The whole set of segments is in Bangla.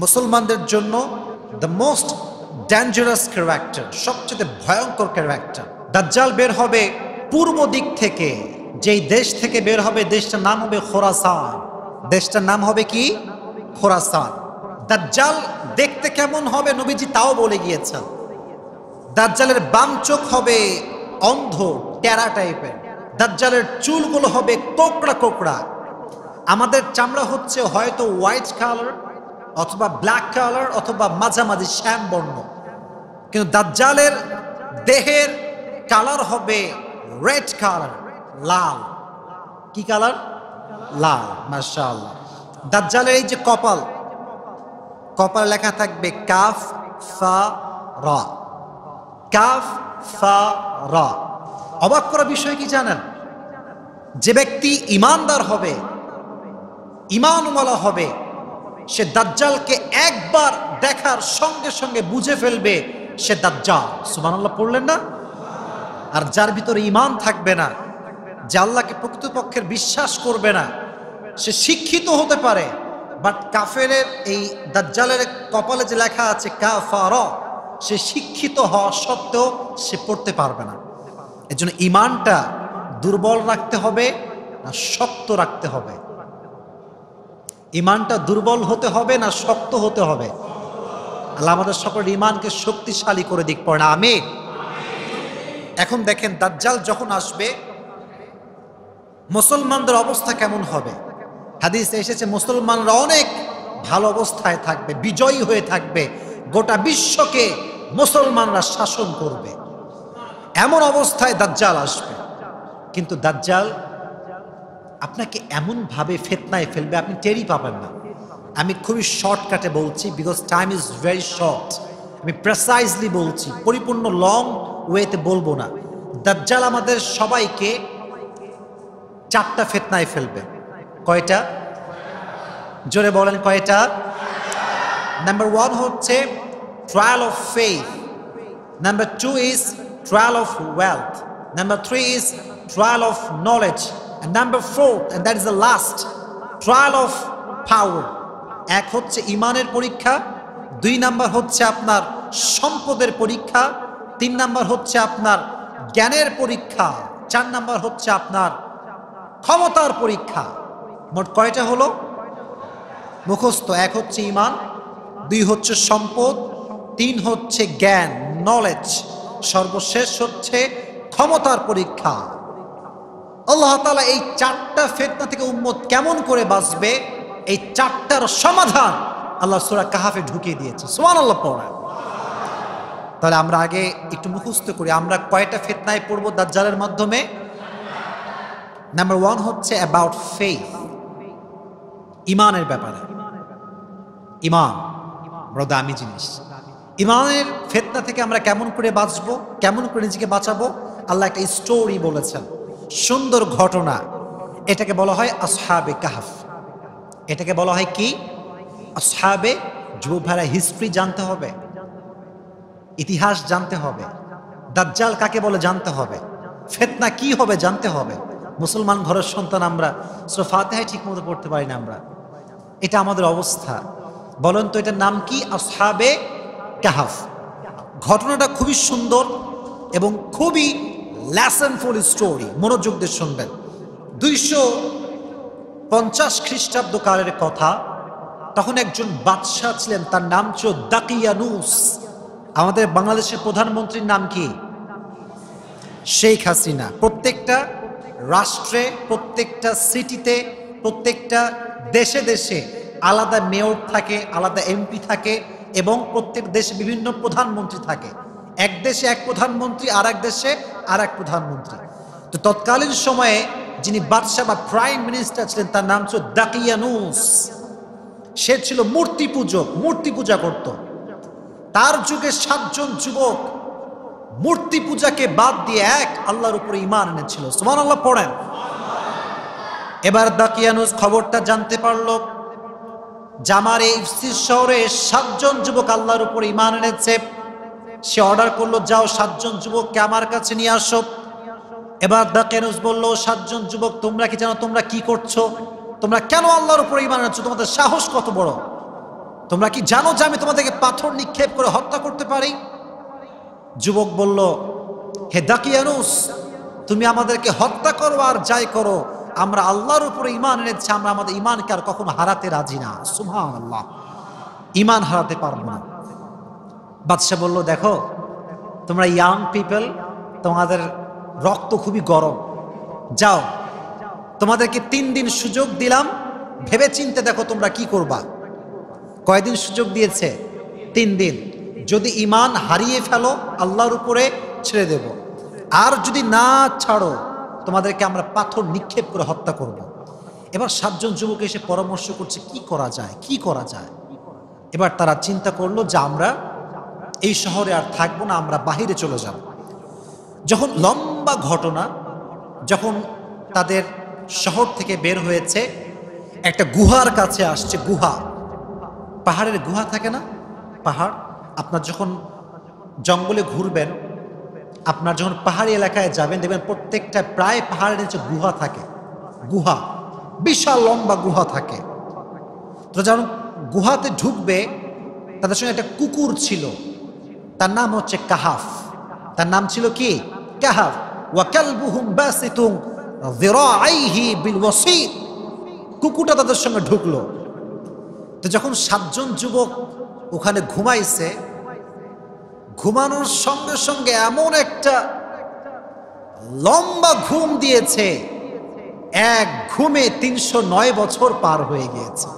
মুসলমানদের জন্য দ্য মোস্ট ডেঞ্জারাস ক্যারেক্টার, সবচেয়ে ভয়ঙ্কর ক্যারেক্টার। দাজ্জাল বের হবে পূর্ব দিক থেকে। যেই দেশ থেকে বের হবে দেশটার নাম হবে খোরাসান। দেশটার নাম হবে কি? খোরাসান। দাজ্জাল দেখতে কেমন হবে নবীজি তাও বলে গিয়েছেন। দাজ্জালের বাম চোখ হবে অন্ধ টেরা টাইপের। দাজ্জালের চুলগুলো হবে কোকড়া কোকড়া। আমাদের চামড়া হচ্ছে হয়তো হোয়াইট কালার অথবা ব্ল্যাক কালার অথবা মাঝামাঝি শ্যাম বর্ণ, কিন্তু দাজ্জালের দেহের কালার হবে রেড কালার, লাল। কি কালার? লাল। মাশাআল্লাহ। দাজ্জালের এই যে কপাল, কপালে লেখা থাকবে কাফ ফা রা, কাফ ফা রা। অবাক করা বিষয় কি জানেন? যে ব্যক্তি ঈমানদার হবে, ঈমানওয়ালা হবে, সে দাজ্জালকে একবার দেখার সঙ্গে সঙ্গে বুঝে ফেলবে সে দাজ্জাল। সুবহানাল্লাহ পড়লেন না? আর যার ভিতরে ঈমান থাকবে না, যে আল্লাহকে প্রকৃতপক্ষের বিশ্বাস করবে না, সে শিক্ষিত হতে পারে, বাট কাফেরের এই দাজ্জালের কপালে যে লেখা আছে কাফারা, সে শিক্ষিত হওয়া সত্ত্বেও সে পড়তে পারবে না। এজন্য ঈমানটা দুর্বল রাখতে হবে না শক্ত রাখতে হবে? ঈমানটা দুর্বল হতে হবে না শক্ত হতে হবে? আল্লাহ আমাদের সকলের ঈমানকে শক্তিশালী করে দিক, পড়ে না আমিন। এখন দেখেন দাজ্জাল যখন আসবে মুসলমানদের অবস্থা কেমন হবে। হাদিসে এসেছে মুসলমানরা অনেক ভালো অবস্থায় থাকবে, বিজয়ী হয়ে থাকবে, গোটা বিশ্বকে মুসলমানরা শাসন করবে, এমন অবস্থায় দাজ্জাল আসবে। কিন্তু দাজ্জাল আপনাকে এমনভাবে ফিতনায় ফেলবে আপনি টেরই পাবেন না। আমি খুবই শর্টকাটে বলছি, because time is very short. আমি প্রেসাইজলি বলছি, পরিপূর্ণ লং ওয়েতে বলবো না। দাজ্জাল আমাদের সবাইকে চারটা ফিতনায় ফেলবে। কয়টা? জোরে বলেন কয়টা? নাম্বার 1 হচ্ছে trial of faith, number 2 is trial of wealth, number 3 is trial of knowledge, and number 4, and that is the last, trial of power. এক হচ্ছে ঈমানের পরীক্ষা, 2 নাম্বার হচ্ছে আপনার সম্পদের পরীক্ষা, 3 নাম্বার হচ্ছে আপনার জ্ঞানের পরীক্ষা, 4 নাম্বার হচ্ছে আপনার ক্ষমতার পরীক্ষা। মোট কয়টা হলো? মুখস্থ। 1 হচ্ছে ঈমান, 2 হচ্ছে সম্পদ, 3 হচ্ছে জ্ঞান নলেজ, সর্বশেষ হচ্ছে ক্ষমতার পরীক্ষা। আল্লাহ তাআলা এই 4টা ফিতনা থেকে উম্মত কেমন করে বাঁচবে, এই 4টার সমাধান আল্লাহ সূরা কাহাফে ঢুকিয়ে দিয়েছে। সুবহানাল্লাহ পড়েন। তাহলে আমরা আগে একটু মুখস্থ করি, আমরা কয়টা ফিতনায় পড়ব দাজ্জালের মাধ্যমে? নাম্বার 1 হচ্ছে অ্যাবাউট ফেথ, ঈমানের ব্যাপারে। ঈমান বড় দামি জিনিস। ঈমানের ফিতনা থেকে আমরা কেমন করে বাঁচবো, কেমন করে নিজেকে বাঁচাবো, আল্লাহ একটা স্টোরি বলেছেন, সুন্দর ঘটনা। এটাকে বলা হয় আসহাবে কাহফ। এটাকে বলা হয় কি? আসহাবে। যুবক ভাইরা হিস্ট্রি জানতে হবে, ইতিহাস জানতে হবে, দাজ্জাল কাকে বলে জানতে হবে, ফিতনা কি হবে জানতে হবে। মুসলমান ঘরের সন্তান আমরা, সূরা ফাতিহা ঠিক মতো পড়তে পারি না আমরা। এটা আমাদের অবস্থা। বলেন তো এটার নাম কি? আসহাবে কাহফ। ঘটনাটা খুবই সুন্দর এবং খুবই লেসনফুল স্টোরি। মনোযোগ দিয়ে শুনবেন। 250 খ্রিস্টাব্দ কালের কথা। তখন একজন বাদশাহ ছিলেন, তার নাম ছিল দাকিয়ানুস। আমাদের বাংলাদেশের প্রধানমন্ত্রীর নাম কি? শেখ হাসিনা। প্রত্যেকটা রাষ্ট্রে, প্রত্যেকটা সিটিতে, প্রত্যেকটা দেশে দেশে আলাদা মেয়র থাকে, আলাদা এমপি থাকে, এবং প্রত্যেক দেশে বিভিন্ন প্রধানমন্ত্রী থাকে। এক দেশে এক প্রধানমন্ত্রী, আর এক দেশে আর এক প্রধানমন্ত্রী। তো তৎকালীন সময়ে যিনি বাদশাহ বা প্রাইম মিনিস্টার ছিলেন তার নাম ছিল দাকিয়ানুস। সে ছিল মূর্তি পূজক, মূর্তি পূজা করত। তার যুগে 7 জন যুবক মূর্তি পূজাকে বাদ দিয়ে এক আল্লাহর উপরে ঈমান এনেছিল। সুবহানাল্লাহ পড়েন। এবার দাকিয়ানুস খবরটা জানতে পারল জামার এই ইফসিস শহরে 7 জন যুবক আল্লাহর উপরে ঈমান এনেছে। সে অর্ডার করলো, যাও 7 জন যুবককে আমার কাছে নিয়ে আসো। এবার দাকিয়ানুস বলল, 7 জন যুবক তোমরা কি জানো তোমরা কি করছো? তোমরা কেন আল্লাহর উপরে ঈমান এনেছো? তোমাদের সাহস কত বড়? তোমরা কি জানো যে আমি তোমাদেরকে পাথর নিক্ষেপ করে হত্যা করতে পারি? যুবক বলল, হে দাকিয়ানুস, তুমি আমাদেরকে হত্যা করো আর যাই করো, আমরা আল্লাহর উপরে ঈমান এনেছি, আমরা আমাদের ঈমানকে আর কখনো হারাতে রাজি না। সুবহানাল্লাহ, ঈমান হারাতে পারবো না। বাদশা বলল, দেখো তোমরা ইয়াং পিপল, তোমাদের রক্ত খুবই গরম, যাও তোমাদেরকে 3 দিন সুযোগ দিলাম, ভেবে চিন্তে দেখো তোমরা কি করবা। কয়দিন সুযোগ দিয়েছে? 3 দিন। যদি ঈমান হারিয়ে ফেলো আল্লাহর উপরে ছেড়ে দেব, আর যদি না ছাড়ো তোমাদেরকে আমরা পাথর নিক্ষেপ করে হত্যা করব। এবার 7 জন যুবক এসে পরামর্শ করছে কি করা যায়, কি করা যায়। এবার তারা চিন্তা করলো যে আমরা এই শহরে আর থাকবো না, আমরা বাহিরে চলে যাব। যখন লম্বা ঘটনা, যখন তাদের শহর থেকে বের হয়েছে, একটা গুহার কাছে আসছে। গুহা, পাহাড়ের গুহা থাকে না? পাহাড়, আপনার যখন জঙ্গলে ঘুরবেন, আপনার যখন পাহাড়ি এলাকায় যাবেন, দেখবেন প্রত্যেকটা প্রায় পাহাড়ের নিচে গুহা থাকে। গুহা, বিশাল লম্বা গুহা থাকে। তো যখন গুহাতে ঢুকবে, তাদের সঙ্গে একটা কুকুর ছিল, তার নাম হচ্ছে কাহাফ। তার নাম ছিল কি? কাহাফ। ওয়া কালবুহুম বাসিতুন যিরাআইহি বিল ওয়াসিত। কুকুরটা তাদের সঙ্গে ঢুকলো। তো যখন 7 জন যুবক ওখানে ঘুমাইছে, ঘুমানোর সঙ্গে সঙ্গে এমন একটা লম্বা ঘুম দিয়েছে, এক ঘুমে 309 বছর পার হয়ে গিয়েছে।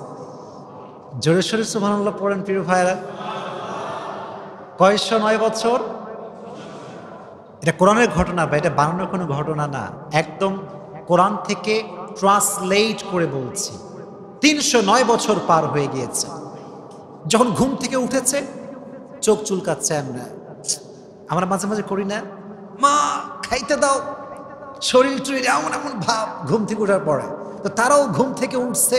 জোরে সোরে সুবহানাল্লাহ পড়েন প্রিয় ভাইরা। কয়শো 9 বছর? এটা কোরআনের ঘটনা বা এটা বানানোর কোনো ঘটনা না, একদম কোরআন থেকে ট্রান্সলেট করে বলছি। 309 বছর পার হয়ে গিয়েছে। যখন ঘুম থেকে উঠেছে, চোখ চুলকাচ্ছে। আমরা মাঝে মাঝে করি না, মা খাইতে দাও, শরীর টরীর এমন এমন ভাব ঘুম থেকে ওঠার পরে। তো তারাও ঘুম থেকে উঠছে,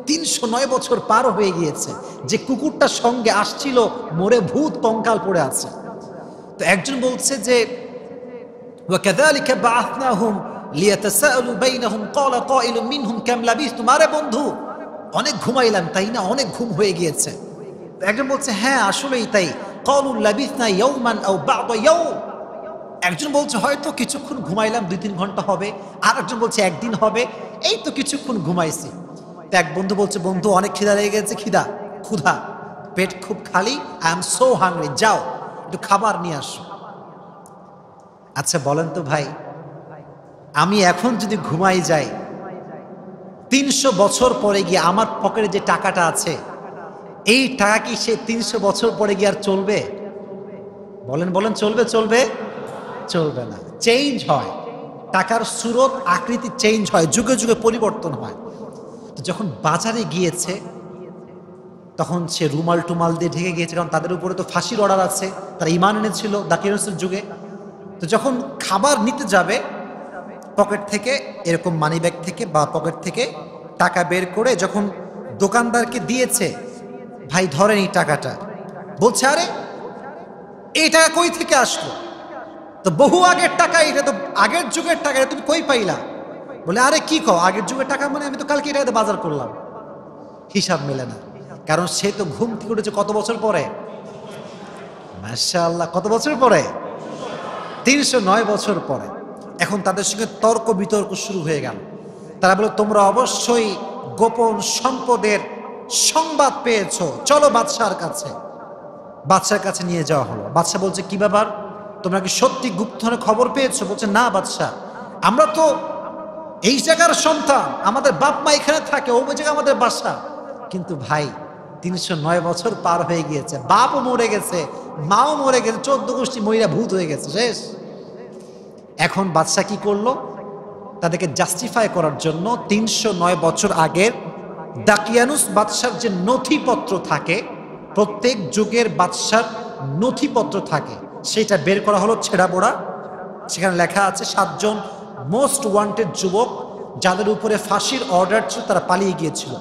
309 বছর পার হয়ে গিয়েছে। যে কুকুরটার সঙ্গে আসছিল মরে ভূত কঙ্কাল পড়ে আছে। তো একজন বলছে যে وَكَذَلِكَ بَعَثْنَاهُمْ لِيَتَسَاءَلُوا بَيْنَهُمْ قَالَ قَائِلٌ مِّنْهُمْ كَمْ لَبِثْتُمْ। আরে বন্ধু, অনেক ঘুমাইলাম তাই না, অনেক ঘুম হয়ে গিয়েছে। একজন বলছে হ্যাঁ আসলেই তাই। قَالُوا لَبِثْنَا يَوْمًا أَوْ بَعْضَ يَوْمٍ। একজন বলছে হয়তো কিছুক্ষণ ঘুমাইলাম, 2-3 ঘন্টা হবে। আর একজন বলছে একদিন হবে, এই তো কিছুক্ষণ ঘুমাইছি। তো এক বন্ধু বলছে, বন্ধু অনেক খিদা লেগে গেছে, ক্ষুধা, পেট খুব খালি, আই এম সো হাংরি, যাও একটু খাবার নিয়ে আসো। আচ্ছা বলেন তো ভাই, আমি এখন যদি ঘুমাই যাই, 300 বছর পরে গিয়ে আমার পকেটে যে টাকাটা আছে, এই টাকা কি সে 300 বছর পরে গিয়ে আর চলবে? বলেন বলেন, চলবে? চলবে না। চেঞ্জ হয়, টাকার সুরত আকৃতি চেঞ্জ হয়, যুগে যুগে পরিবর্তন হয়। তো যখন বাজারে গিয়েছে, তখন সে রুমাল টুমাল দিয়ে ঢেকে গিয়েছে, কারণ তাদের উপরে তো ফাঁসির অর্ডার আছে, তারা ঈমান এনেছিল দাকিয়ানুসের যুগে। তো যখন খাবার নিতে যাবে, পকেট থেকে এরকম মানি ব্যাগ থেকে বা পকেট থেকে টাকা বের করে যখন দোকানদারকে দিয়েছে, ভাই ধরেন এই টাকাটা, বলছে আরে এই টাকা কই থেকে আসলো? তো বহু আগের টাকা, এটা তো আগের যুগের টাকা, এটা তুমি কই পাইলা? বলে আরে কি কও, আগের যুগের টাকা মানে আমি তো কালকে এটা বাজার করলাম। হিসাব মেলে না, কারণ সে তো ঘুম থেকে উঠেছে কত বছর পরে? মাশাআল্লাহ, কত বছর পরে? 309 বছর পরে। এখন তাদের সঙ্গে তর্ক বিতর্ক শুরু হয়ে গেল। তারা বলে তোমরা অবশ্যই গোপন সম্পদের সংবাদ পেয়েছো, চলো বাদশার কাছে। বাদশার কাছে নিয়ে যাওয়া হলো। বাদশা বলছে কি ব্যাপার, তোমরা কি সত্যি গুপ্তধনের খবর পেয়েছো? বলছে না বাদশা, আমরা তো এই জায়গার সন্তান, আমাদের বাপ মা এখানে থাকে, ওই জায়গা আমাদের বাসা। কিন্তু ভাই 309 বছর পার হয়ে গিয়েছে, বাপও মরে গেছে, মাও মরে গেছে, 14 গোষ্ঠী মহিলা ভূত হয়ে গেছে, শেষ। এখন বাদশা কি করলো? তাদেরকে জাস্টিফাই করার জন্য 309 বছর আগের দাকিয়ানুস বাদশার যে নথিপত্র থাকে, প্রত্যেক যুগের বাদশার নথিপত্র থাকে, সেটা বের করা হলো ছেঁড়া বোড়া। সেখানে লেখা আছে 7 জন মোস্ট ওয়ান্টেড যুবক যাদের উপরে ফাঁসির অর্ডার ছিল, তারা পালিয়ে গিয়েছিল।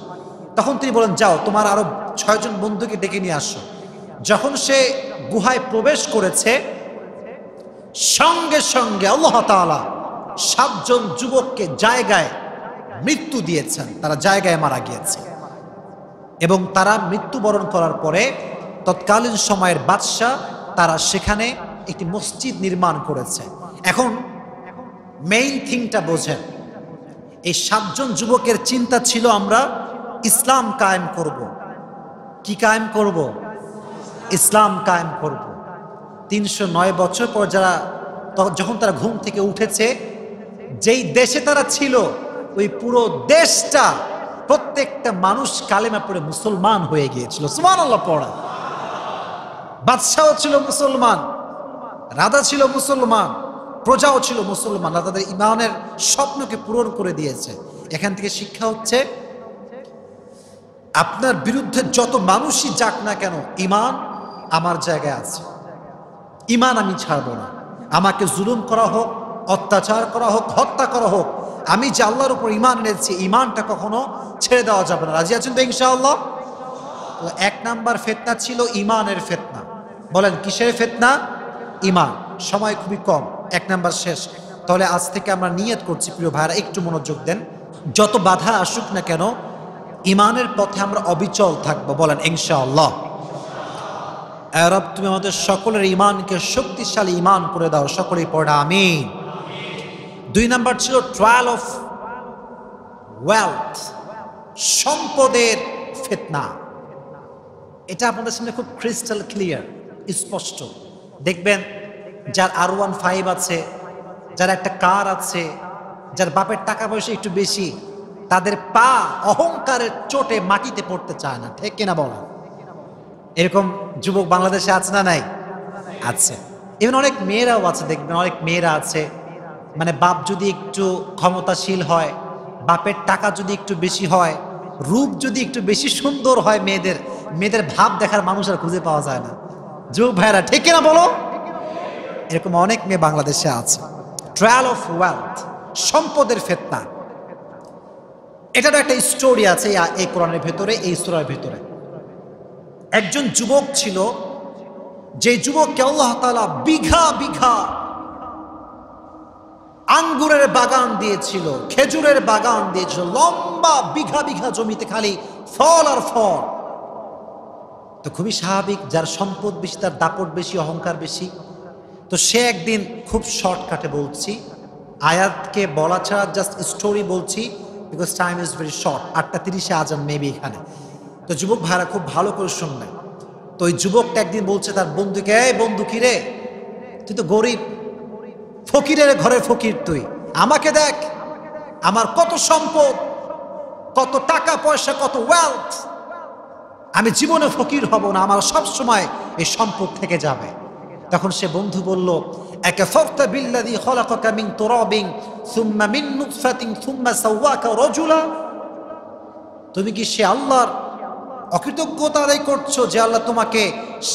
তখন তিনি বলেন যাও তোমার আরো 6 জন বন্ধুকে ডেকে নিয়ে আসো। যখন সে গুহায় প্রবেশ করেছে, সঙ্গে সঙ্গে আল্লাহ তাআলা 7 জন যুবককে জায়গায় মৃত্যু দিয়েছেন, তারা জায়গায় মারা গিয়েছে। এবং তারা মৃত্যুবরণ করার পরে তৎকালীন সময়ের বাদশাহ তারা সেখানে একটি মসজিদ নির্মাণ করেছে। এখন মেইন থিংটা বোঝেন, এই 7 জন যুবকের চিন্তা ছিল আমরা ইসলাম কায়েম করব। কি কায়েম করব? ইসলাম কায়েম করব। 309 বছর পর যখন তারা ঘুম থেকে উঠেছে, যেই দেশে তারা ছিল ওই পুরো দেশটা, প্রত্যেকটা মানুষ কালেমা পড়ে মুসলমান হয়ে গিয়েছিল। সুবহানাল্লাহ পড়া। বাদশাও ছিল মুসলমান, রাজা ছিল মুসলমান, প্রজাও ছিল মুসলমান। তাদের ইমানের স্বপ্নকে পূরণ করে দিয়েছে। এখান থেকে শিক্ষা হচ্ছে, আপনার বিরুদ্ধে যত মানুষই যাক না কেন, ইমান আমার জায়গায় আছে, ইমান আমি ছাড়বো না। আমাকে জুলুম করা হোক, অত্যাচার করা হোক, হত্যা করা হোক, আমি যে আল্লাহর উপর ইমান এনেছি, ইমানটা কখনো ছেড়ে দেওয়া যাবে না। রাজি আছেন তো ইনশাআল্লাহ? তো 1 নাম্বার ফিতনা ছিল ইমানের ফিতনা। বলেন কিসের ফিতনা? ইমান। সময় খুবই কম, 1 নাম্বার শেষ। তাহলে আজ থেকে আমরা নিয়ত করছি, প্রিয় ভাইরা একটু মনোযোগ দেন, যত বাধা আসুক না কেন ইমানের পথে আমরা অবিচল থাকবো। বলেন ইনশাআল্লাহ। আয় রব, তুমি আমাদের সকলের ইমানকে শক্তিশালী ইমান করে দাও। সকলেই পড়া আমিন। 2 নাম্বার ছিল ট্রায়াল অফ ওয়েলথ, সম্পদের ফিতনা। এটা আপনাদের সামনে খুব ক্রিস্টাল ক্লিয়ার, স্পষ্ট। দেখবেন যার R15 আছে, যার একটা কার আছে, যার বাপের টাকা পয়সা একটু বেশি, তাদের পা অহংকারের চোটে মাটিতে পড়তে চায় না। ঠিক কিনা বলেন? এরকম যুবক বাংলাদেশে আছে না নাই? আছে। এমন অনেক মেয়েরাও আছে, দেখবেন অনেক মেয়েরা আছে, মানে বাপ যদি একটু ক্ষমতাশীল হয়, বাপের টাকা যদি একটু বেশি হয়, রূপ যদি একটু বেশি সুন্দর হয়, মেয়েদের ভাব দেখার মানুষ আর খুঁজে পাওয়া যায় না। যুবক ভাইরা ঠিক কিনা বলো? এরকম অনেক মেয়ে বাংলাদেশে আছে। ট্রায়াল অফ ওয়েলথ, সম্পদের ফিতনা। এটারও একটা স্টোরি আছে এই কোরআনের ভেতরে, এই সূরার ভেতরে। একজন যুবক ছিল, যে যুবককে আল্লাহ তাআলা বিঘা বিঘা আঙ্গুরের বাগান দিয়েছিল, খেজুরের বাগান দিয়েছিল, লম্বা বিঘা বিঘা জমিতে খালি ফল আর ফল। তো খুবই স্বাভাবিক, যার সম্পদ বেশি, তার দাপট বেশি, অহংকার বেশি। তো সে একদিন, খুব শর্টকাটে বলছি, আয়াতকে বলা ছাড়া জাস্ট স্টোরি বলছি, because time is very short. 8:30-এ আজান মেবি এখানে। তো যুবক ভাইরা খুব ভালো করে শুনবেন। তো ওই যুবকটা একদিন বলছে তার বন্ধুকে, এই বন্ধু, কি রে, তুই তো গরিব, ফকিরের ঘরের ফকির, তুই আমাকে দেখ, আমার কত সম্পদ, কত টাকা পয়সা, কত ওয়েলথ, আমি জীবনে ফকির হব না, আমার সব সময় এই সম্পদ থেকে যাবে। তখন সে বন্ধু বলল, আকাফারতা বিল্লাযী খলাকাকা মিন তুরাবিন সুম্মা মিন নুতফাতিন সুম্মা সাওয়াকা রাজুলা, তুমি কি সে আল্লাহর অকৃতজ্ঞতা আদায় করছো যে আল্লাহ তোমাকে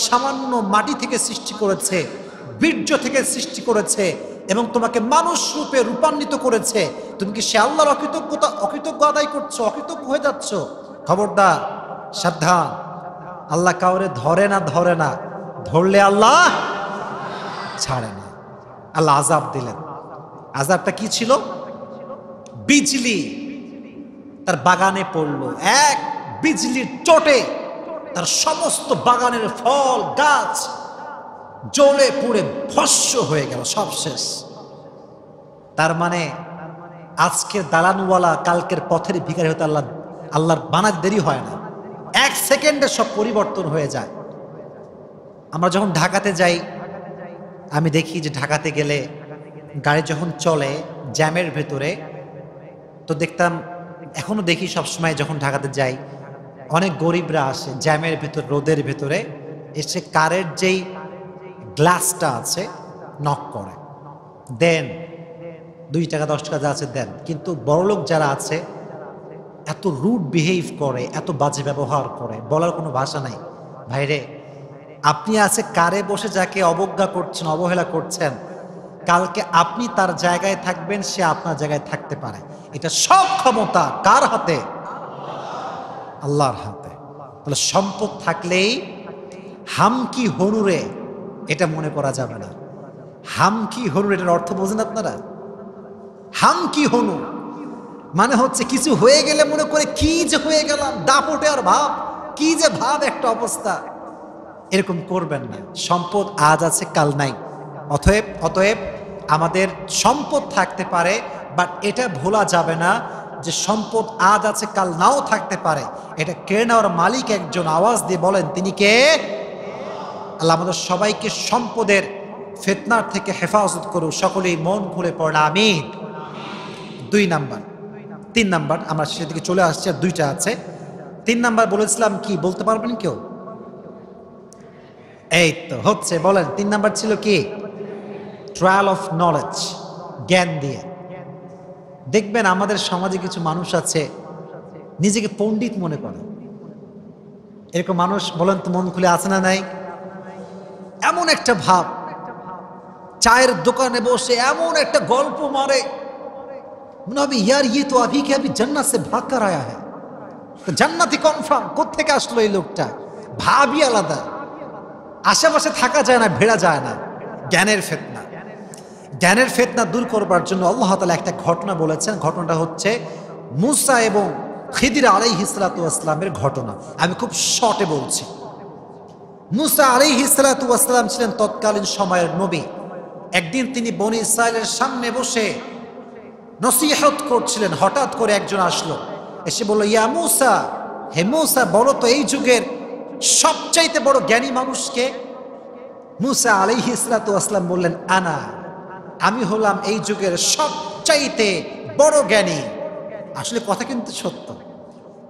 সামান্য মাটি থেকে সৃষ্টি করেছে, বীর্য থেকে সৃষ্টি করেছে এবং তোমাকে মানুষ রূপে রূপান্বিত করেছে? তুমি কি সে আল্লাহর অকৃতজ্ঞ আদায় করছো, অকৃতজ্ঞ হয়ে যাচ্ছ? খবরদার, সাবধান। আল্লাহ কাউরে ধরে না, ধরলে আল্লাহ ছাড়ে না। আল্লাহ আযাব দিলেন। আযাবটা কি ছিল? বিজলি তার বাগানে পড়লো। এক বিজলির চোটে তার সমস্ত বাগানের ফল গাছ জ্বলে পুড়ে ভস্ম হয়ে গেল, সব শেষ। তার মানে আজকের দালানওয়ালা কালকের পথের ভিখারি হতে আল্লাহর বানাতে দেরি হয় না, 1 সেকেন্ডে সব পরিবর্তন হয়ে যায়। আমরা যখন ঢাকাতে যাই, আমি দেখি যে ঢাকাতে গেলে গাড়ি যখন চলে জ্যামের ভেতরে, তো দেখতাম, এখনো দেখি সবসময় যখন ঢাকাতে যাই, অনেক গরিবরা আসে জ্যামের ভেতর, রোদের ভেতরে এসে কারের যেই গ্লাসটা আছে নক করে, দেন 2 টাকা 10 টাকা যা আছে দেন। কিন্তু বড়লোক যারা আছে এত রুড বিহেভ করে, এত বাজে ব্যবহার করে, বলার কোনো ভাষা নাই। ভাইরে, আপনি আছে কারে বসে যাকে অবজ্ঞা করছেন, অবহেলা করছেন, কালকে আপনি তার জায়গায় থাকবেন, সে আপনার জায়গায় থাকতে পারে। এটা সব ক্ষমতা কার হাতে? আল্লাহর হাতে। তাহলে সম্পদ থাকলেই হামকি হনুরে, এটা মনে করা যাবে না। হামকি হনুর, এটার অর্থ বোঝেন আপনারা? হামকি হনু মানে হচ্ছে কিছু হয়ে গেলে মনে করে কি যে হয়ে গেলাম, দাপটে আর ভাব, কি যে ভাব, একটা অবস্থা। এরকম করবেন না। সম্পদ আজ আছে কাল নাই। অতএব আমাদের সম্পদ থাকতে পারে, বাট এটা ভোলা যাবে না যে সম্পদ আজ আছে কাল নাও থাকতে পারে। এটা কেড়ে নেওয়ার মালিক একজন। আওয়াজ দিয়ে বলেন তিনি কে? আল্লাহ আমাদের সবাইকে সম্পদের ফিতনার থেকে হেফাজত করুন। সকলেই মন খুলে পড়ে আমিন। 2 নাম্বার, 3 নাম্বার, আমরা সেদিকে চলে আসছি, আর 2টা আছে। 3 নাম্বার বলেছিলাম কি, বলতে পারবেন কেউ? এই তো হচ্ছে, বলেন 3 নাম্বার ছিল কি? ট্রায়াল অফ নলেজ, জ্ঞান দিয়ে। দেখবেন আমাদের সমাজে কিছু মানুষ আছে নিজেকে পণ্ডিত মনে করে। এরকম মানুষ বলেন তো মন খুলে আছে না নাই? এমন একটা ভাব, চায়ের দোকানে বসে এমন একটা গল্প মারে, মনে হবে ইয়ার ইয়ে তো আভি কে আভি জান্নাত সে ভাগ কর আয়া হ্যায়, তো জান্নাতি কনফার্ম। কোত্থেকে আসলো এই লোকটা? ভাবই আলাদা। আশেপাশে থাকা যায় না, ভেড়া যায় না। জ্ঞানের ফিতনা, জ্ঞানের ফিতনা দূর করবার জন্য আল্লাহ তাআলা একটা ঘটনা বলেছেন। ঘটনাটা হচ্ছে মূসা এবং খিদির আলাইহিস সালাতু ওয়াস সালামের ঘটনা। আমি খুব শর্টে বলছি। মূসা আলাইহিস সালাতু ওয়াস সালাম ছিলেন তৎকালীন সময়ের নবী। একদিন তিনি বনী ইসরাইলের সামনে বসে নসিহত করছিলেন। হঠাৎ করে একজন আসলো, এসে বলল, ইয়া মূসা, হে মূসা, বলো তো এই যুগের সবচাইতে বড় জ্ঞানী মানুষকে? মূসা আলাইহিস সালাতু ওয়াস সালাম বললেন, আনা, আমি হলাম এই যুগের সবচাইতে বড় জ্ঞানী। আসলে কথা কিন্তু সত্য,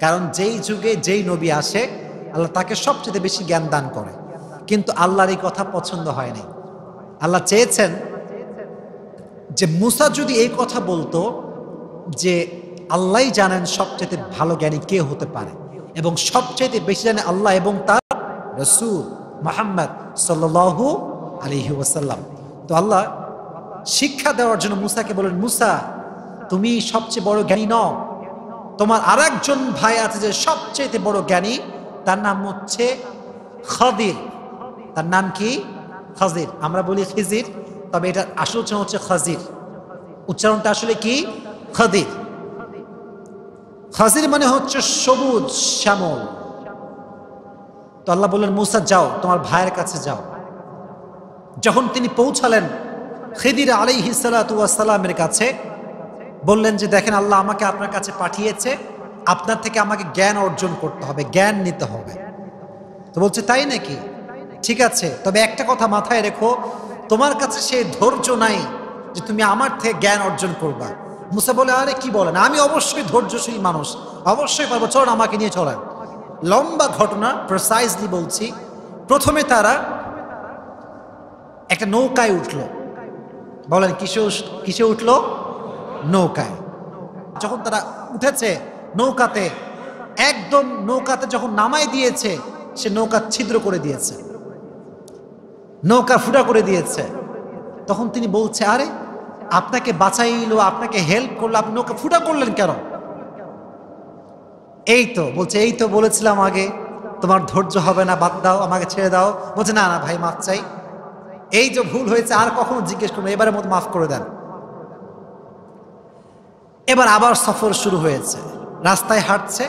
কারণ যেই যুগে যেই নবী আসে আল্লাহ তাকে সবচেয়ে বেশি জ্ঞান দান করে। কিন্তু আল্লাহর এই কথা পছন্দ হয়নি। আল্লাহ চেয়েছেন যে মূসা যদি এই কথা বলতো যে আল্লাহই জানেন সবচেয়ে ভালো জ্ঞানী কে হতে পারে, এবং সবচেয়ে বেশি জানে আল্লাহ এবং তার রাসূল মুহাম্মদ সাল্লাল্লাহু আলাইহি ওয়াসাল্লাম। তো আল্লাহ শিক্ষা দেওয়ার জন্য মূসাকে বলেন, মূসা, তুমি সবচেয়ে বড় জ্ঞানী নও, তোমার আরেকজন ভাই আছে যে সবচেয়ে বড় জ্ঞানী, তার নাম হচ্ছে খাদির। তার নাম কি? খাজির। আমরা বলি খিজির, তবে এটার আসল উচ্চারণ হচ্ছে খাজির। উচ্চারণটা আসলে কি? খাদির। খাজির মানে হচ্ছে সবুজ শ্যামল। তো আল্লাহ বললেন, মূসা যাও, তোমার ভাইয়ের কাছে যাও। যখন তিনি পৌঁছালেন খিদির আলাইহিস সালাতু ওয়াস সালামের কাছে, বললেন যে দেখেন, আল্লাহ আমাকে আপনার কাছে পাঠিয়েছে, আপনার থেকে আমাকে জ্ঞান অর্জন করতে হবে, জ্ঞান নিতে হবে। তো বলছে, তাই নাকি? ঠিক আছে, তবে একটা কথা মাথায় রেখো, তোমার কাছে সেই ধৈর্য নাই যে তুমি আমার থেকে জ্ঞান অর্জন করবা। মূসা বলে, আরে কি বলেন, আমি অবশ্যই ধৈর্যশীল মানুষ, অবশ্যই পারবো, চল আমাকে নিয়ে চলেন। লম্বা ঘটনা, প্রিসাইজলি বলছি। প্রথমে তারা একটা নৌকায় উঠলো। বলেন কিসে উঠলো? নৌকায়। যখন তারা উঠেছে নৌকাতে, একদম নৌকাতে যখন নামাই দিয়েছে, সে নৌকা ছিদ্র করে দিয়েছে, নৌকা ফুটা করে দিয়েছে। তখন তিনি বলছে, আরে আপনাকে বাঁচাইলো, আপনাকে হেল্প করলো, আপনি নৌকা ফুটা করলেন কেন? এই তো বলছে, এই তো বলেছিলাম আগে তোমার ধৈর্য হবে না, বাদ দাও, আমাকে ছেড়ে দাও। বলছে, না না ভাই, মাফ চাই, এই যে ভুল হয়েছে আর কখনো জিজ্ঞেস করবো, এবারের মতো মাফ করে দেন। এবার আবার সফর শুরু হয়েছে। রাস্তায় হাঁটছে,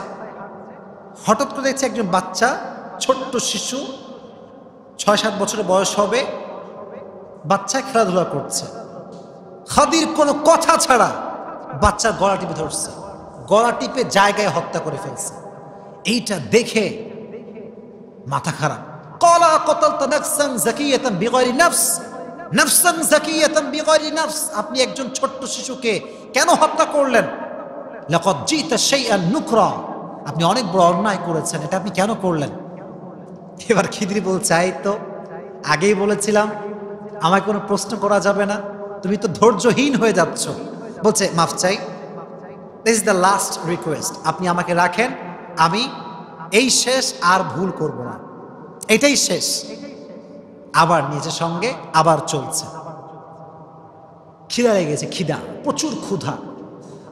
হঠাৎ করে দেখছে একজন বাচ্চা, ছোট্ট শিশু, 6-7 বছরের বয়স হবে, বাচ্চা খেলাধুলা করছে। খাদির কোনো কথা ছাড়া বাচ্চার গলা টিপে ধরছে, গলা টিপে জায়গায় হত্যা করে ফেলছে। এইটা দেখে মাথা খারাপ। ক্বালা ক্বাতালতা নাফসান যাকিয়াতান বিগাইরি নাফস, নাফসান যাকিয়াতান বিগাইরি নাফস, আপনি একজন ছোট্ট শিশুকে কেন হত্যা করলেন? লাকাদ জিতা শাইআন নুকরা, আপনি অনেক বড় অন্যায় করেছেন, এটা আপনি কেন করলেন? এবার খিদির বলছে, এই তো আগেই বলেছিলাম আমায় কোনো প্রশ্ন করা যাবে না, তুমি তো ধৈর্যহীন হয়ে যাচ্ছ। বলছে, মাফ চাই, this is the last request, আপনি আমাকে রাখেন, আমি এই শেষ, আর ভুল করব না, এটাই শেষ। আবার নিজের সঙ্গে আবার চলছে। খিদা লেগেছে, খিদা, প্রচুর ক্ষুধা।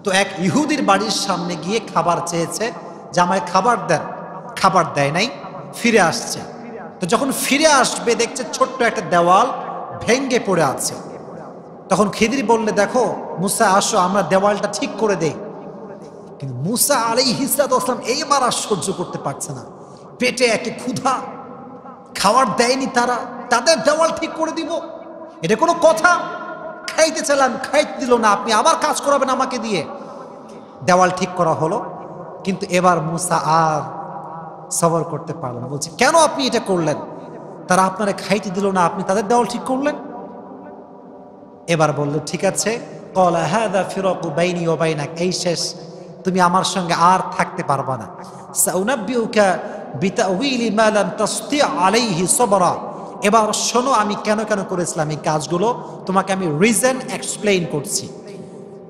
তো এক ইহুদির বাড়ির সামনে গিয়ে খাবার চেয়েছে, যে আমায় খাবার দেন, খাবার দেয় নাই, ফিরে আসছে। তো যখন ফিরে আসবে দেখছে ছোট্ট একটা দেওয়াল ভেঙ্গে পড়ে আছে। তখন খিদির বললে, দেখো মূসা, আসো আমরা দেওয়ালটা ঠিক করে দেই। কিন্তু মূসা আলাইহিস সালাতু ওয়াস সালাম এইবার আর সহ্য করতে পারছে না। পেটে একে ক্ষুধা, খাওয়ার দেয়নি তারা, তাদের দেওয়াল ঠিক করে দিব? এটা কোনো কথা? খাইতে চাইলাম, খাইতে দিল না, আপনি আবার কাজ করাবেন আমাকে দিয়ে। দেওয়াল ঠিক করা হলো, কিন্তু এবার মুসা আর সবর করতে পারলেন না। বলছে, কেন আপনি এটা করলেন? তারা আপনারা খাইতে দিল না, আপনি তাদের দেওয়াল ঠিক করলেন। এবার বলল, ঠিক আছে, ক্বালা হাযা ফিরাকু বাইনি ওয়া বাইনাক, এই শেষ, তুমি আমার সঙ্গে আর থাকতে পারবা না। সাউনাব্বিউকা বিতাউইলি মা লাম তাসতি আলাইহি সাবরা, এবার শোনো আমি কেন কেন করেছিলাম এই কাজগুলো, তোমাকে আমি রিজন এক্সপ্লেইন করছি।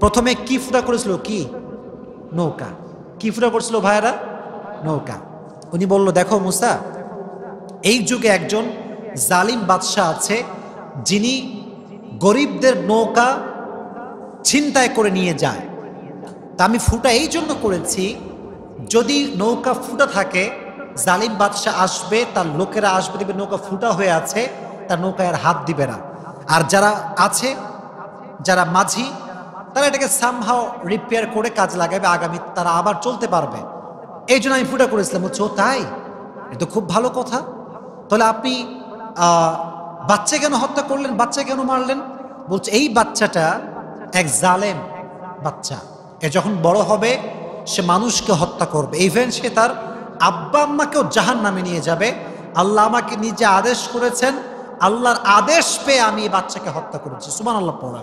প্রথমে কি ফুটা করেছিল? কি নৌকা। কি ফুটা করছিল ভাইরা? নৌকা। উনি বলল, দেখো মুসা, এই যুগে একজন জালিম বাদশাহ আছে, যিনি গরিবদের নৌকা ছিনতাই করে নিয়ে যায়। তা আমি ফুটা এই জন্য করেছি, যদি নৌকা ফুটা থাকে, জালিম বাদশাহ আসবে, তার লোকেরা আসবে, দেখবে নৌকা ফুটা হয়ে আছে, তার নৌকায় আর হাত দিবে না। আর যারা আছে, যারা মাঝি, তারা এটাকে সামহাও রিপেয়ার করে কাজ লাগাবে, আগামী তারা আবার চলতে পারবে। এই জন্য আমি ফুটা করেছিলাম। বলছো, তাই? এটা খুব ভালো কথা। তাহলে আপনি বাচ্চা কেন হত্যা করলেন, বাচ্চা কেন মারলেন? বলছে, এই বাচ্চাটা এক জালেম বাচ্চা, এ যখন বড় হবে সে মানুষকে হত্যা করবে, ইভেন সে তার আব্বা আম্মাকেও জাহান্নামে নিয়ে যাবে। আল্লাহ আমাকে নিজে আদেশ করেছেন, আল্লাহর আদেশ পেয়ে আমি এই বাচ্চাকে হত্যা করেছি। সুবহানাল্লাহ পড়া।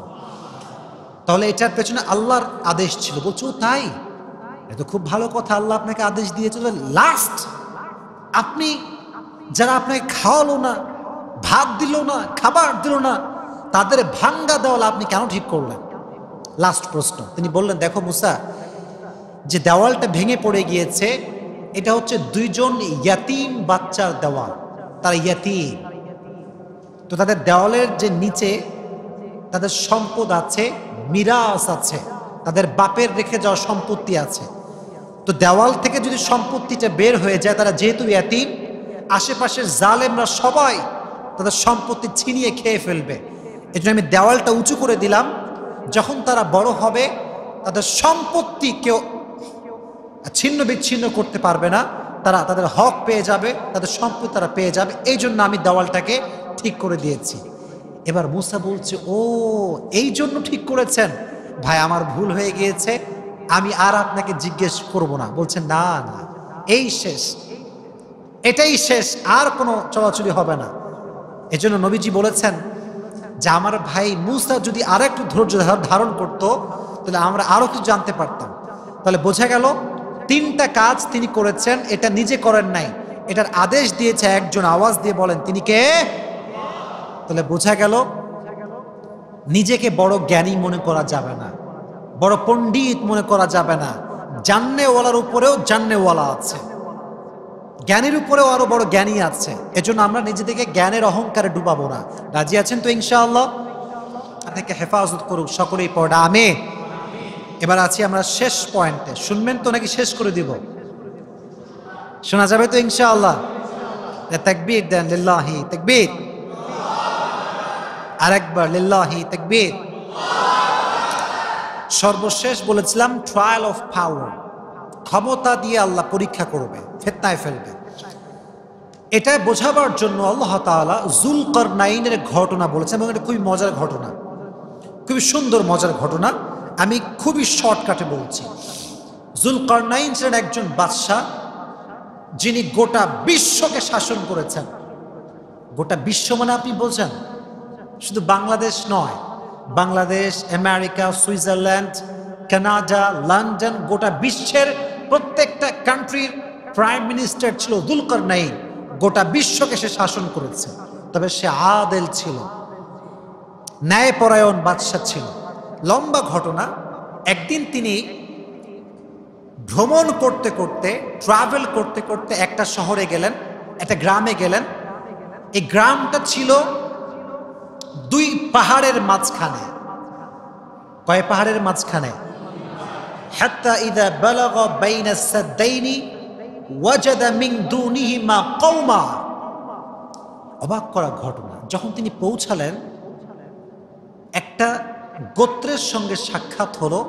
তাহলে এটার পেছনে আল্লাহর আদেশ ছিল। বলছো, তাই? এটা খুব ভালো কথা, আল্লাহ আপনাকে আদেশ দিয়েছিল। লাস্ট আপনি, যারা আপনাকে খাওয়ালো না, ভাত দিল না, খাবার দিল না, তাদের ভাঙ্গা দেওয়াল আপনি কেন ঠিক করলেন? লাস্ট প্রশ্ন। তিনি বললেন, দেখো মুসা, যে দেওয়ালটা ভেঙে পড়ে গিয়েছে, এটা হচ্ছে দুইজন ইয়াতিম বাচ্চার দেওয়াল। তারা ইয়াতিম, তো তাদের দেওয়ালের যে নিচে তাদের সম্পদ আছে, মিরাস আছে, তাদের বাপের রেখে যাওয়া সম্পত্তি আছে। তো দেওয়াল থেকে যদি সম্পত্তিটা বের হয়ে যায়, তারা যেহেতু ইয়াতিম, আশেপাশের জালেমরা সবাই তাদের সম্পত্তি ছিনিয়ে খেয়ে ফেলবে। এই জন্য আমি দেওয়ালটা উঁচু করে দিলাম, যখন তারা বড় হবে তাদের সম্পত্তি কেউ ছিন্ন বিচ্ছিন্ন করতে পারবে না, তারা তাদের হক পেয়ে যাবে, তাদের সম্পত্তি তারা পেয়ে যাবে। এই জন্য আমি দেওয়ালটাকে ঠিক করে দিয়েছি। এবার মুসা বলছে, ও এই জন্য ঠিক করেছেন? ভাই, আমার ভুল হয়ে গিয়েছে, আমি আর আপনাকে জিজ্ঞেস করব না। বলছে, না না, এই শেষ, এটাই শেষ, আর কোনো চলাচলি হবে না। এজন্য নবীজি বলেছেন যে আমার ভাই মুসা যদি আর একটু ধৈর্য ধারণ করত, তাহলে আমরা আরো কিছু জানতে পারতাম। তাহলে বোঝা গেল 3টা কাজ তিনি করেছেন, এটা নিজে করেন নাই, এটার আদেশ দিয়েছে একজন। আওয়াজ দিয়ে বলেন, তিনি কে? তাহলে বোঝা গেল নিজেকে বড় জ্ঞানী মনে করা যাবে না, বড় পণ্ডিত মনে করা যাবে না। জান্নেওয়ালার উপরেও জান্নেওয়ালা আছে, জ্ঞানীর উপরেও আরো বড় জ্ঞানী আছে। এজন্য আমরা নিজেদেরকে জ্ঞানের অহংকারে ডুবাবো না। রাজি আছেন তো ইনশাআল্লাহ? আপনাকে হেফাজত করুক সকলেই পড়া। আমিন। এবার আছি আমরা শেষ পয়েন্টে। শুনবেন তো নাকি শেষ করে দিব? শোনা যাবে তো ইনশাআল্লাহ? তাকবীর দেন, লিল্লাহি তাকবীর। আরেকবার লিল্লাহি তাকবীর। সর্বশেষ বলেছিলাম ট্রায়াল অফ পাওয়ার, ক্ষমতা দিয়ে আল্লাহ পরীক্ষা করবে, ফিতনায় ফেলবে। এটা বোঝাবার জন্য আল্লাহ তাআলা যুলকারনাইনের ঘটনা বলেছেন, এবং এটা খুবই মজার ঘটনা, খুবই সুন্দর মজার ঘটনা। আমি খুবই শর্টকাটে বলছি। যুলকারনাইন ছিলেন একজন বাদশাহ, যিনি গোটা বিশ্বকে শাসন করেছেন। গোটা বিশ্ব মানে আপনি বলছেন শুধু বাংলাদেশ নয়, Bangladesh, America, Switzerland, Canada, London, গোটা বিশ্বের প্রত্যেকটা কান্ট্রির প্রাইম মিনিস্টার ছিল যুলকারনাইন। গোটা বিশ্বকে সে শাসন করেছে। তবে সে আদেল ছিল, ন্যায়পরায়ণ বাদশা ছিল। লম্বা ঘটনা। একদিন তিনি ভ্রমণ করতে করতে, ট্রাভেল করতে করতে একটা শহরে গেলেন, একটা গ্রামে গেলেন। এই গ্রামটা ছিল 2 পাহাড়ের মাঝখানে। কয় পাহাড়ের মাঝখানে? হাত্তা ইযা বালাগা বাইনা সাদদাইনি ওয়াজাদা মিন দুনিহিমা কওমা। অবাক করা ঘটনা। যখন তিনি পৌঁছালেন, একটা গোত্রের সঙ্গে সাক্ষাৎ হলো।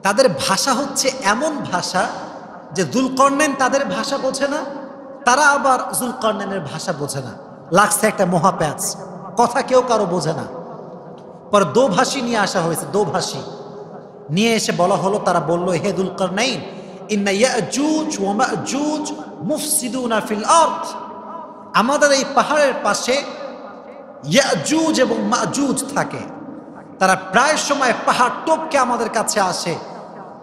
তাদের ভাষা হচ্ছে এমন ভাষা যে যুলকারনাইন তাদের ভাষা বোঝে না, তারা আবার জুলকারনাইনের ভাষা বোঝে না, লাগছে একটা মহাপ্যাচ, কথা কেউ কারো বোঝে না। পর দোভাষী নিয়ে আসা হয়েছে, দোভাষী নিয়ে এসে বলা হলো, তারা বলল, হে যুলকারনাইন, ইন্না ইয়াজুজ ওয়া মাজুজ মুফসিদুনা ফিল আরদ, আমাদের এই পাহাড়ের পাশে ইয়াজুজ এবং মাজুজ থাকে, তারা প্রায় সময় পাহাড় টপকে আমাদের কাছে আসে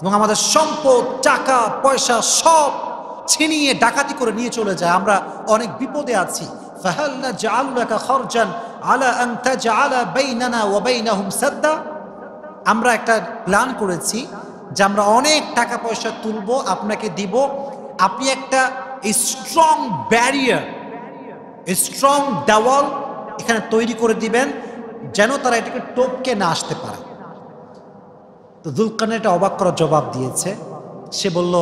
এবং আমাদের সম্পদ, টাকা পয়সা সব ছিনিয়ে ডাকাতি করে নিয়ে চলে যায়, আমরা অনেক বিপদে আছি। ফাহাল নাজআলু লাকা খরজান আলা আন তাজআলা বাইনানা ওয়া বাইনাহুম সাদ্দা, আমরা একটা প্ল্যান করেছি যে আমরা অনেক টাকা পয়সা তুলবো, আপনাকে দিব, আপনি একটা স্ট্রং ব্যারিয়ার, স্ট্রং দেওয়াল এখানে তৈরি করে দিবেন, যেন তারা এটাকে টপকে না আসতে পারে। তো যুলকারনাইন এটা অবাক করার জবাব দিয়েছে। সে বলল,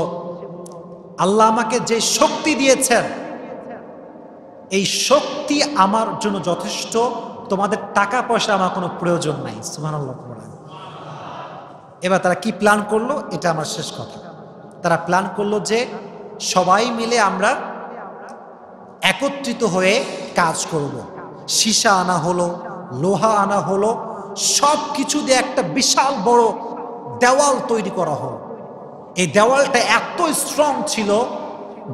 আল্লাহ আমাকে যে শক্তি দিয়েছেন, এই শক্তি আমার জন্য যথেষ্ট, তোমাদের টাকা পয়সা আমার কোনো প্রয়োজন নাই। সুবহানাল্লাহ। এবার তারা কি প্ল্যান করলো, এটা আমার শেষ কথা। তারা প্ল্যান করলো যে সবাই মিলে আমরা একত্রিত হয়ে কাজ করব। সীসা আনা হলো, লোহা আনা হলো, সব কিছু দিয়ে একটা বিশাল বড় দেওয়াল তৈরি করা হলো। এই দেওয়ালটা এত স্ট্রং ছিল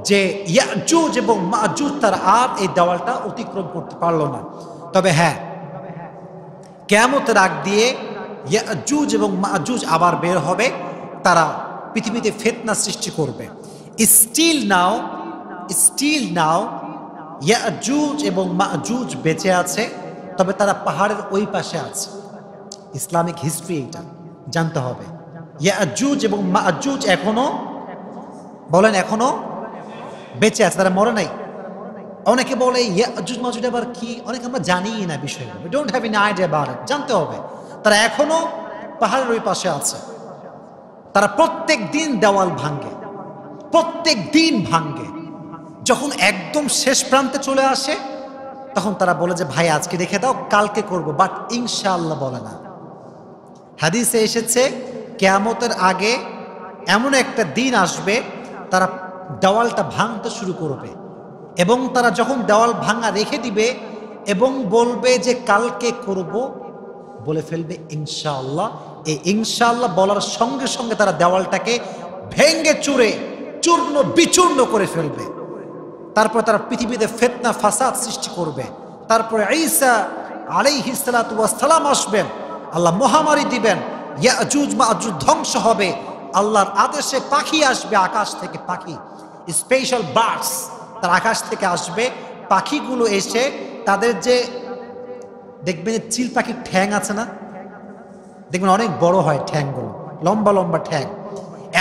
যে ইয়াজুজ এবং মাজুজ তারা আর এই দেওয়ালটা অতিক্রম করতে পারলো না। তবে হ্যাঁ, কিয়ামতের আগ দিয়ে ইয়াজুজ এবং মাজুজ আবার বের হবে, তারা পৃথিবীতে ফিতনা সৃষ্টি করবে। স্টিল নাও ইয়াজুজ এবং মাজুজ বেঁচে আছে, তবে তারা পাহাড়ের ওই পাশে আছে। ইসলামিক হিস্ট্রি এটা জানতে হবে। ইয়াজুজ এবং মাজুজ এখনো বেঁচে আছে, তারা মরে নাই। অনেকে বলে ইয়াজুজ মাজুজ আবার কি, অনেকে আমরা জানিই না বিষয়গুলো, we don't have any idea about it, জানতে হবে। তারা এখনো পাহাড়ের ওই পাশে আছে। তারা প্রত্যেক দিন দেওয়াল ভাঙ্গে, প্রত্যেক দিন ভাঙ্গে। যখন একদম শেষ প্রান্তে চলে আসে, তখন তারা বলে যে ভাই আজকে রেখে দাও, কালকে করব, বাট ইনশাআল্লাহ বলে না। হাদিসে এসেছে কিয়ামতের আগে এমন একটা দিন আসবে, তারা দেওয়ালটা ভাঙতে শুরু করবে, এবং তারা যখন দেওয়াল ভাঙা রেখে দিবে এবং বলবে যে কালকে করব, বলে ফেলবে ইনশাআল্লাহ। এই ইনশাআল্লাহ বলার সঙ্গে সঙ্গে তারা দেওয়ালটাকে ভেঙ্গে চুরে চূর্ণ বিচূর্ণ করে ফেলবে। তারপর তারা পৃথিবীতে ফিতনা ফাসাদ সৃষ্টি করবে। তারপরে ঈসা আলাইহিস সালাতু ওয়াস সালাম আসবেন, আল্লাহ মহামারী দিবেন, ইয়াজুজ মাজুজ ধ্বংস হবে, আল্লাহর আদেশে পাখি আসবে আকাশ থেকে, পাখি স্পেশাল বার্ডস তার আকাশ থেকে আসবে। পাখিগুলো এসে তাদের যে দেখবেন চিল পাখির ঠ্যাং আছে না, দেখবেন অনেক বড় হয় ঠ্যাংগুলো, লম্বা লম্বা ঠ্যাং,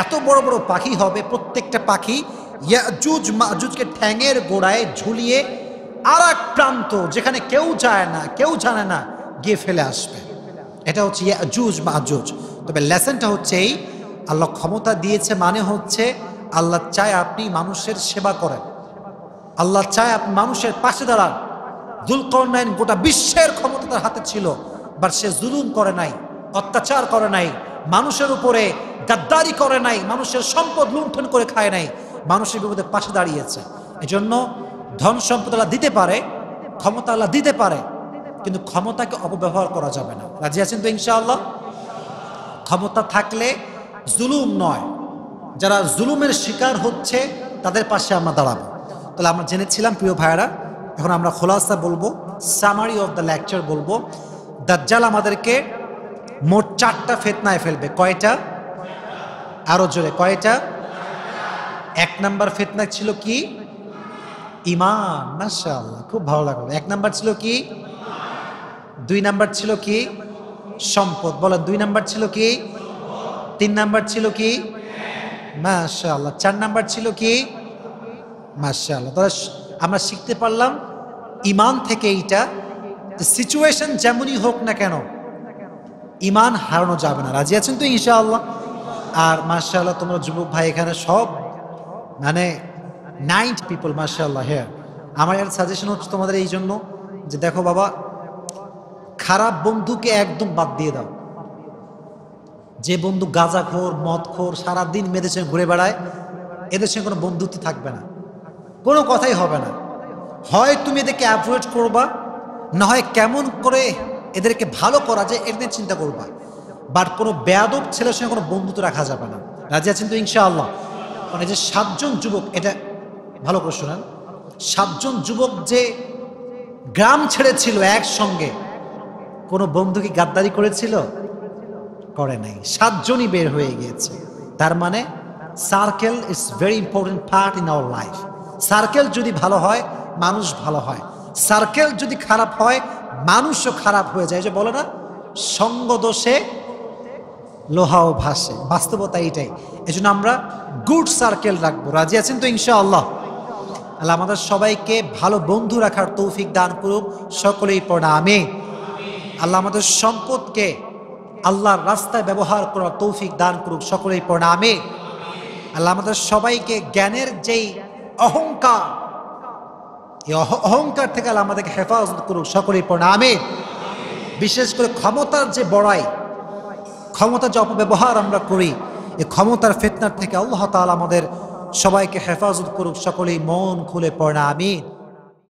এত বড় বড় পাখি হবে। প্রত্যেকটা পাখি ইয়াজুজ মাজুজকে ঠ্যাঙের গোড়ায় ঝুলিয়ে আর এক প্রান্ত, যেখানে কেউ যায় না, কেউ জানে না, গিয়ে ফেলে আসবে। এটা হচ্ছে ইয়াজুজ মাজুজ। তবে লেসনটা হচ্ছে এই, আল্লাহ ক্ষমতা দিয়েছে মানে হচ্ছে আল্লাহ চায় আপনি মানুষের সেবা করেন, আল্লাহ চায় আপনি মানুষের পাশে দাঁড়ান। যুলকারনাইন গোটা বিশ্বের ক্ষমতা তার হাতে ছিল, বাট সে জুলুম করে নাই, অত্যাচার করে নাই, মানুষের উপরে গাদ্দারি করে নাই, মানুষের সম্পদ লুণ্ঠন করে খায় নাই, মানুষের বিপদে পাশে দাঁড়িয়েছে। এজন্য ধন সম্পদ আল্লাহ দিতে পারে, ক্ষমতা আল্লাহ দিতে পারে, কিন্তু ক্ষমতাকে অপব্যবহার করা যাবে না। রাজি আছেন তো ইনশাআল্লাহ? ক্ষমতা থাকলে জুলুম নয়, যারা জুলুমের শিকার হচ্ছে তাদের পাশে আমরা দাঁড়াবো। তাহলে আমরা জেনেছিলাম প্রিয় ভাইয়েরা, এখন আমরা খোলাসা বলবো, সামারি অফ দ্য লেকচার বলবো। দাজ্জাল আমাদেরকে মোট 4টা ফিতনায় ফেলবে। কয়টা? আরো জোরে, কয়টা? 1 নাম্বার ফিতনা ছিল কি? ঈমান। মাশাআল্লাহ, খুব ভালো লাগলো। 1 নাম্বার ছিল কি? 2 নাম্বার ছিল কি? সম্পদ। বলেন 2 নাম্বার ছিল কি? 3 নাম্বার ছিল কি? মাশাআল্লাহ। 4 নাম্বার ছিল কি? মাশাআল্লাহ। তাহলে আমরা শিখতে পারলাম ঈমান থেকে এইটা, সিচুয়েশন যেমনই হোক না কেন ঈমান হারানো যাবে না। রাজি আছেন তো ইনশাআল্লাহ? আর মাশাআল্লাহ তোমরা যুবক ভাই এখানে সব মানে 90 পিপল মাশাআল্লাহ হিয়ার। আমার একটা সাজেশন হচ্ছে তোমাদের এই জন্য যে দেখো বাবা, খারাপ বন্ধুকে একদম বাদ দিয়ে দাও। যে বন্ধু গাঁজাখোর, মদখোর, সারাদিন মেয়েদের সঙ্গে ঘুরে বেড়ায়, এদের সঙ্গে কোনো বন্ধুত্ব থাকবে না। কোনো কথাই হবে না। হয় তুমি এদেরকে অ্যাভয়েড করবা, না হয় কেমন করে এদেরকে ভালো করা যায় এর নিয়ে চিন্তা করবা। বাট কোনো বেয়াদব ছেলের সঙ্গে কোনো বন্ধুত্ব রাখা যাবে না। রাজি আছেন তো ইনশাআল্লাহ? মানে যে 7 জন যুবক, এটা ভালো করে শোনেন, 7 জন যুবক যে গ্রাম ছেড়েছিল একসঙ্গে, কোনো বন্ধু কি গাদ্দারি করেছিল? করে নাই। 7 জনই বের হয়ে গিয়েছে। তার মানে circle is very important part in our life. Circle যদি ভালো হয় মানুষ ভালো হয়, সার্কেল যদি খারাপ হয় মানুষও খারাপ হয়ে যায়। যে বলে না, সঙ্গ দোষে লোহাও ভাসে, বাস্তবতা এইটাই। এই জন্য আমরা গুড সার্কেল রাখবো। রাজি আছেন তো ইনশাআল্লাহ? আল্লাহ আমাদের সবাইকে ভালো বন্ধু রাখার তৌফিক দান করুক, সকলেই পড়া আমিন। আল্লাহ আমাদের সম্পদকে আল্লাহর রাস্তায় ব্যবহার করার তৌফিক দান করুক, সকলেই পড়া আমিন। আল্লাহ আমাদের সবাইকে জ্ঞানের যেই অহংকার, এই অহংকার থেকে আল্লাহ আমাদেরকে হেফাজত করুক, সকলেই পড়া আমিন। বিশেষ করে ক্ষমতার যে বড়াই, ক্ষমতার যে অপব্যবহার আমরা করি, এই ক্ষমতার ফিতনার থেকে আল্লাহ তাআলা আমাদের সবাইকে হেফাজত করুক, সকলেই মন খুলে পড়া আমিন।